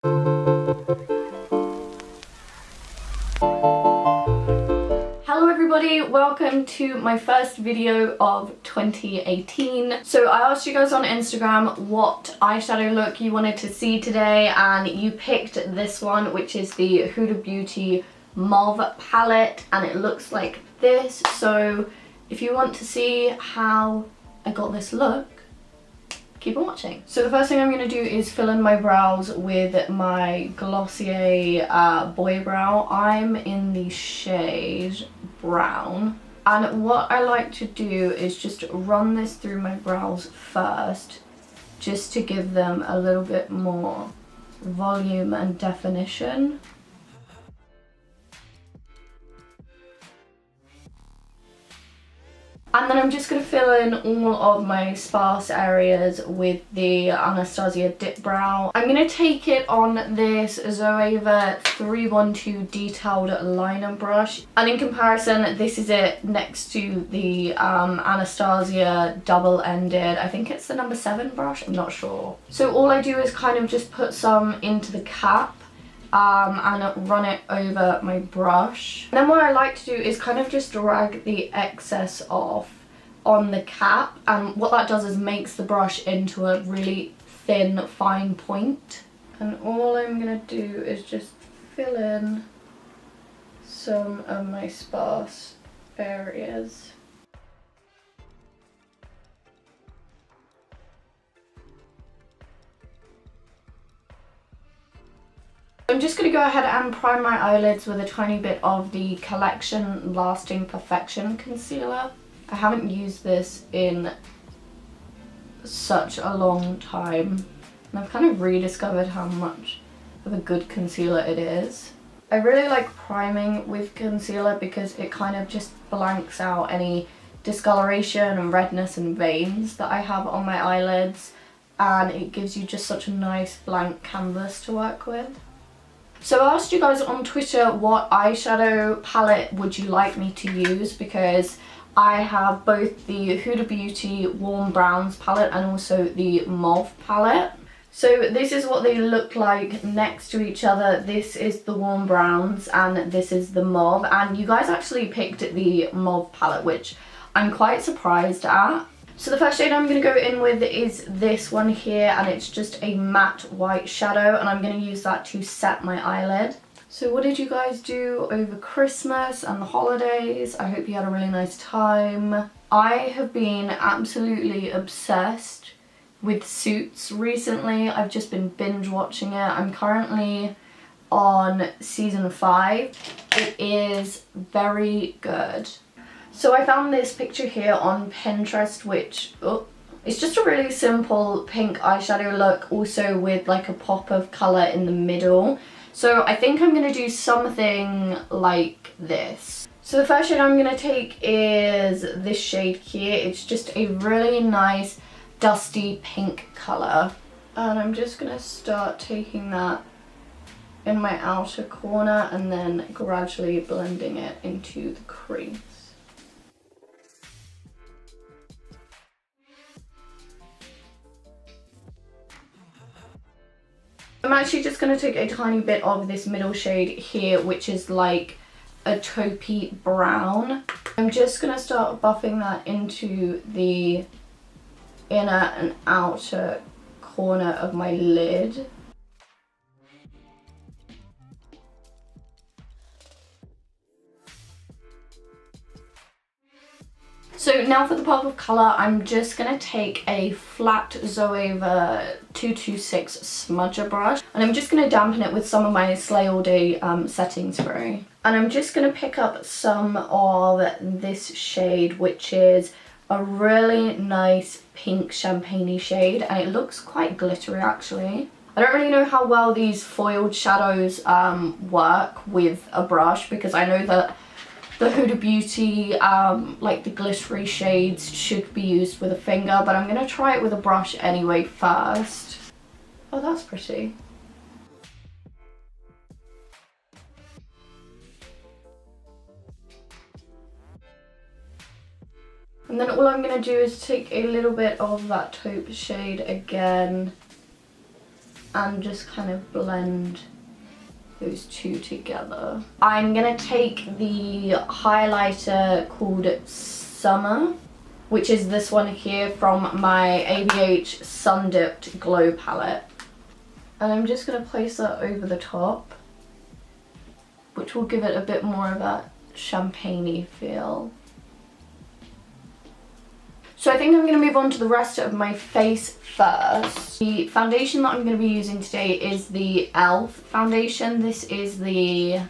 Hello everybody, welcome to my first video of 2018. So I asked you guys on Instagram what eyeshadow look you wanted to see today, and you picked this one, which is the Huda Beauty Mauve palette, and it looks like this. So if you want to see how I got this look, keep on watching. So the first thing I'm going to do is fill in my brows with my Glossier Boy Brow. I'm in the shade Brown, and what I like to do is just run this through my brows first, just to give them a little bit more volume and definition. And then I'm just going to fill in all of my sparse areas with the Anastasia Dip Brow. I'm going to take it on this Zoeva 312 detailed liner brush. And in comparison, this is it next to the Anastasia double-ended, I think it's the number 7 brush, I'm not sure. So all I do is kind of just put some into the cap and run it over my brush. And then what I like to do is kind of just drag the excess off on the cap, and what that does is makes the brush into a really thin, fine point. And all I'm going to do is just fill in some of my sparse areas. I'm just going to go ahead and prime my eyelids with a tiny bit of the Collection Lasting Perfection concealer. I haven't used this in such a long time, and I've kind of rediscovered how much of a good concealer it is. I really like priming with concealer because it kind of just blanks out any discoloration and redness and veins that I have on my eyelids, and it gives you just such a nice blank canvas to work with. So I asked you guys on Twitter what eyeshadow palette would you like me to use, because I have both the Huda Beauty Warm Browns palette and also the Mauve palette. So this is what they look like next to each other. This is the Warm Browns and this is the Mauve, and you guys actually picked the Mauve palette, which I'm quite surprised at. So the first shade I'm going to go in with is this one here, and it's just a matte white shadow, and I'm going to use that to set my eyelid. So what did you guys do over Christmas and the holidays? I hope you had a really nice time. I have been absolutely obsessed with Suits recently. I've just been binge watching it. I'm currently on season 5. It is very good. So I found this picture here on Pinterest, which, it's just a really simple pink eyeshadow look, also with like a pop of colour in the middle. So I think I'm going to do something like this. So the first shade I'm going to take is this shade here. It's just a really nice dusty pink colour. And I'm just going to start taking that in my outer corner and then gradually blending it into the crease. I'm actually just going to take a tiny bit of this middle shade here, which is like a taupey brown. I'm just going to start buffing that into the inner and outer corner of my lid. So now for the pop of colour, I'm just going to take a flat Zoeva 226 smudger brush, and I'm just going to dampen it with some of my Slay All Day setting spray. And I'm just going to pick up some of this shade, which is a really nice pink champagne-y shade, and it looks quite glittery actually. I don't really know how well these foiled shadows work with a brush, because I know that the Huda Beauty, like the glittery shades, should be used with a finger, but I'm going to try it with a brush anyway first. Oh, that's pretty. And then all I'm going to do is take a little bit of that taupe shade again and just kind of blend those two together. I'm gonna take the highlighter called Summer, which is this one here from my ABH Sun Dipped Glow palette. And I'm just gonna place that over the top, which will give it a bit more of that champagne-y feel. So I think I'm going to move on to the rest of my face first. The foundation that I'm going to be using today is the e.l.f. foundation. This is the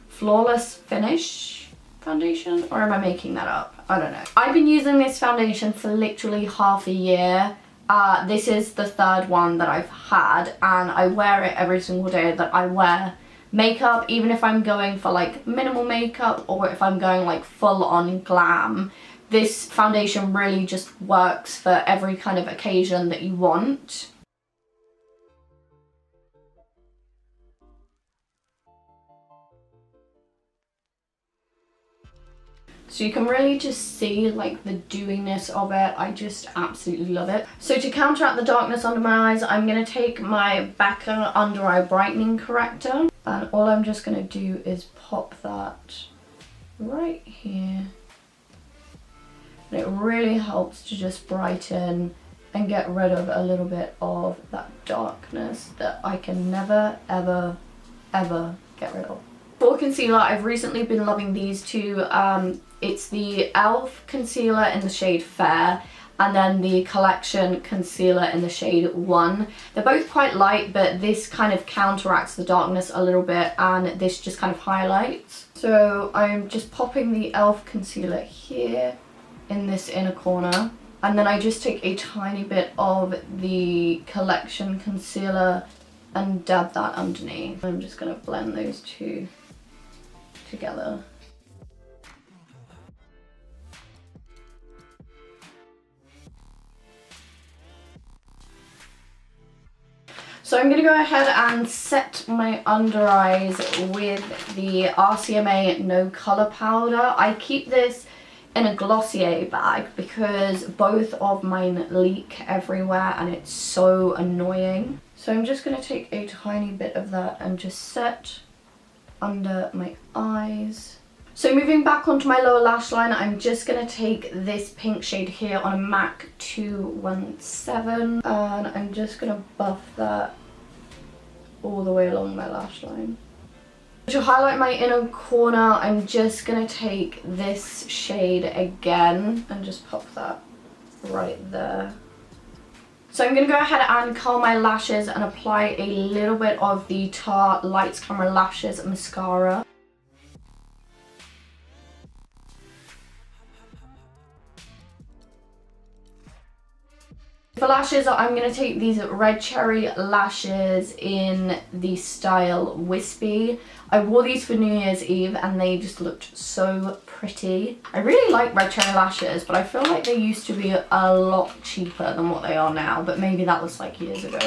Flawless Finish foundation, or am I making that up? I don't know. I've been using this foundation for literally half a year. This is the third one that I've had, and I wear it every single day that I wear makeup, even if I'm going for like minimal makeup or if I'm going like full on glam. This foundation really just works for every kind of occasion that you want. So you can really just see like the dewiness of it. I just absolutely love it. So to counteract the darkness under my eyes, I'm going to take my Becca Under Eye Brightening Corrector. And all I'm just going to do is pop that right here. And it really helps to just brighten and get rid of a little bit of that darkness that I can never, ever, ever get rid of. For concealer, I've recently been loving these two. It's the e.l.f. concealer in the shade Fair, and then the Collection concealer in the shade 1. They're both quite light, but this kind of counteracts the darkness a little bit, and this just kind of highlights. So I'm just popping the e.l.f. concealer here in this inner corner, and then I just take a tiny bit of the Collection concealer and dab that underneath. I'm just going to blend those two together. So I'm going to go ahead and set my under eyes with the RCMA No Colour Powder. I keep this in a Glossier bag because both of mine leak everywhere and it's so annoying. So I'm just going to take a tiny bit of that and just set under my eyes. So moving back onto my lower lash line, I'm just going to take this pink shade here on a MAC 217 and I'm just going to buff that all the way along my lash line. To highlight my inner corner, I'm just going to take this shade again and just pop that right there. So I'm going to go ahead and curl my lashes and apply a little bit of the Tarte Lights Camera Lashes mascara. For lashes, I'm going to take these Red Cherry lashes in the style Wispy. I wore these for New Year's Eve and they just looked so pretty. I really like Red Cherry lashes, but I feel like they used to be a lot cheaper than what they are now, but maybe that was like years ago.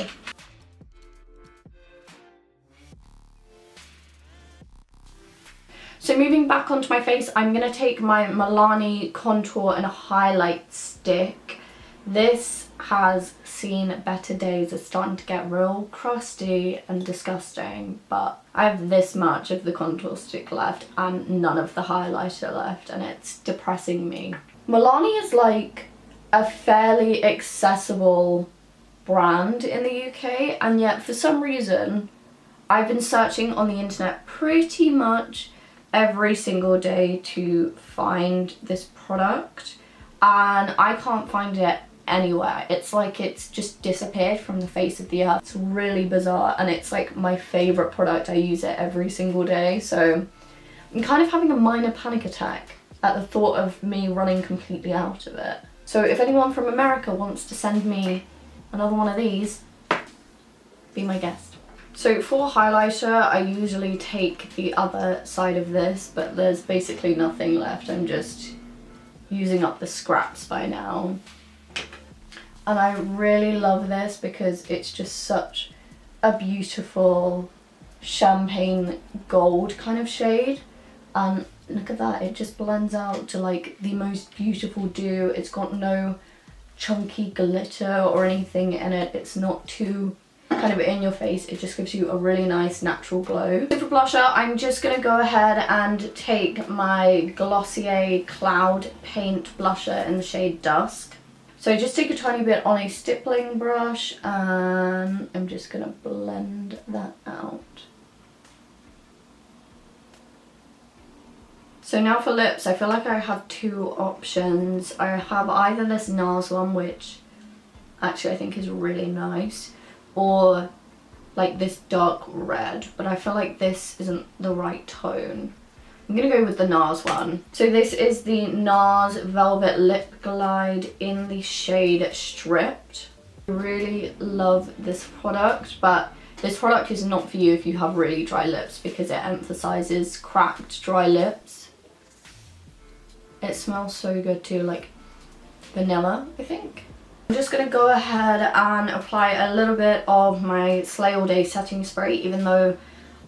So moving back onto my face, I'm going to take my Milani Contour and Highlight Stick. This has seen better days. It's starting to get real crusty and disgusting, but I have this much of the contour stick left and none of the highlighter left, and it's depressing me. Milani is like a fairly accessible brand in the UK, and yet for some reason I've been searching on the internet pretty much every single day to find this product and I can't find it anywhere. It's like it's just disappeared from the face of the earth. It's really bizarre and it's like my favourite product. I use it every single day, so I'm kind of having a minor panic attack at the thought of me running completely out of it. So if anyone from America wants to send me another one of these, be my guest. So for highlighter, I usually take the other side of this, but there's basically nothing left. I'm just using up the scraps by now. And I really love this because it's just such a beautiful champagne gold kind of shade. And look at that, it just blends out to like the most beautiful dew. It's got no chunky glitter or anything in it. It's not too kind of in your face. It just gives you a really nice natural glow. So for blusher, I'm just going to go ahead and take my Glossier Cloud Paint blusher in the shade Dusk. So just take a tiny bit on a stippling brush and I'm just going to blend that out. So now for lips, I feel like I have two options. I have either this NARS one, which actually I think is really nice, or like this dark red, but I feel like this isn't the right tone. I'm gonna go with the NARS one. So this is the NARS Velvet Lip Glide in the shade Stripped. I really love this product, but this product is not for you if you have really dry lips because it emphasizes cracked dry lips. It smells so good too, like vanilla, I think. I'm just going to go ahead and apply a little bit of my Slay All Day setting spray, even though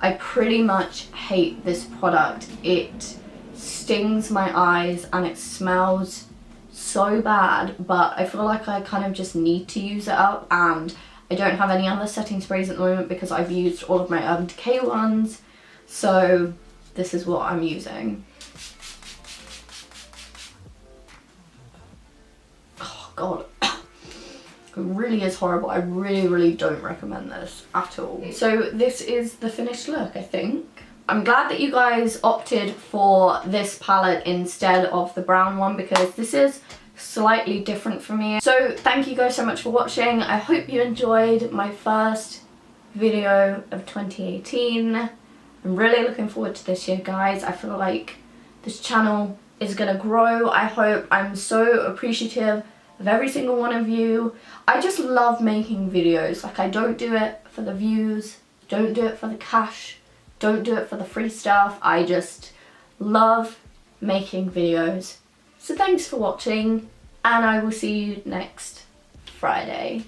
I pretty much hate this product. It stings my eyes and it smells so bad, but I feel like I kind of just need to use it up, and I don't have any other setting sprays at the moment because I've used all of my Urban Decay ones, so this is what I'm using. God, it really is horrible. I really don't recommend this at all. So this is the finished look, I think. I'm glad that you guys opted for this palette instead of the brown one because this is slightly different for me. So thank you guys so much for watching. I hope you enjoyed my first video of 2018. I'm really looking forward to this year, guys. I feel like this channel is gonna grow. I'm so appreciative of every single one of you. I just love making videos. Like, I don't do it for the views, don't do it for the cash, don't do it for the free stuff. I just love making videos. So thanks for watching, and I will see you next Friday.